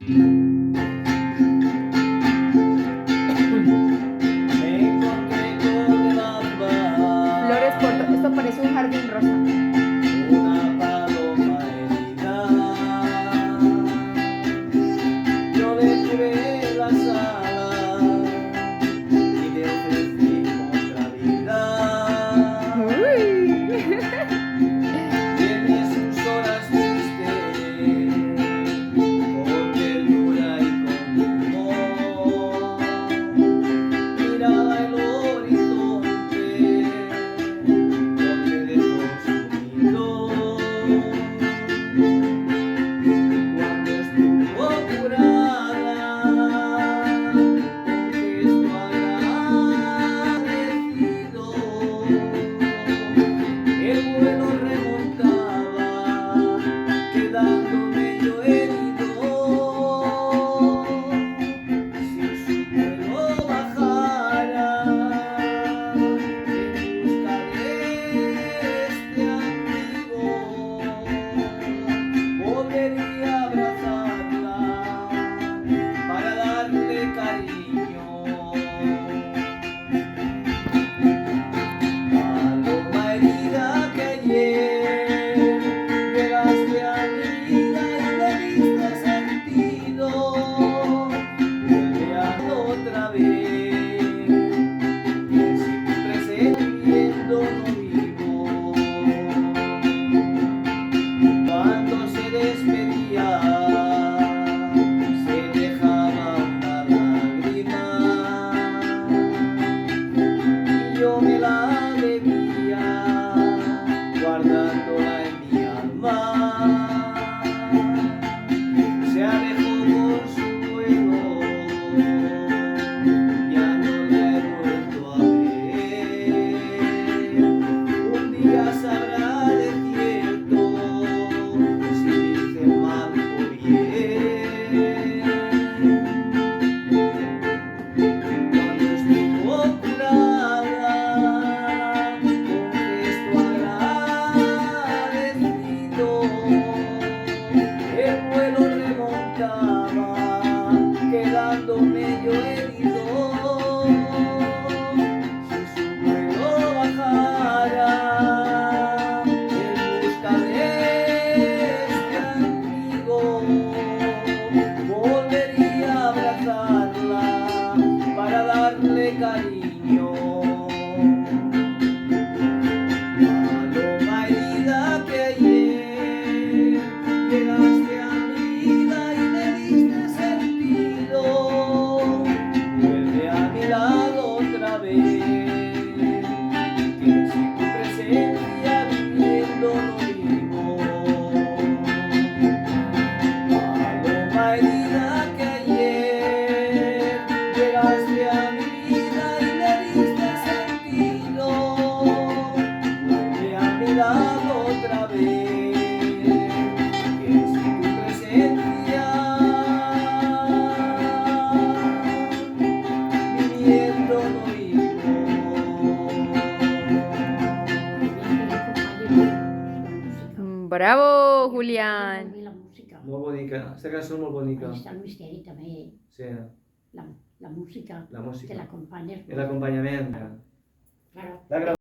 Me encontré con el alba, Flores por todo. Esto parece un jardín rosa. una paloma herida. Yo le curé las alas y le ofrecí otra vida. Uy. Tiene sus horas tristes, con ternura y con humor. Miraba el horizonte, donde dejó su nido. Cuando estuvo curada, con gesto agradecido, el vuelo remontaba, quedándome yo herido. Si su vuelo bajara en busca de este amigo, volvería a abrazarla para darle cariño. Paloma herida que ayer llegaste a mi vida y le diste sentido, vuelve a otra vez, que sin tu presencia viviendo no vivo. Cuando se despedía, se dejaba una lágrima y yo me la bebía, guardándola en mi alma. Se alejó con su vuelo, ya no la he vuelto a ver. Un día sabrá de cierto si hice mal o bien. Cuando estuvo curada, con gesto agradecido, el vuelo remontaba, quedándome yo herido. Si su vuelo bajara en busca de este amigo, volvería a abrazarla para darle cariño. Paloma herida que ayer llegaste a mi vida y le diste sentido, vuelve a mi lado otra vez, que sin tu presencia viviendo no vivo. Paloma herida que ayer llegaste a mi vida y le diste sentido, vuelve a mi lado otra vez, que sin tu presencia viviendo no vivo. Bravo, Julián. La música. Molt bonica, aquesta cançó és molt bonica. Ahí està el misteri també, Sí, la música la música. que l'acompanya. I l'acompanyament. Claro. La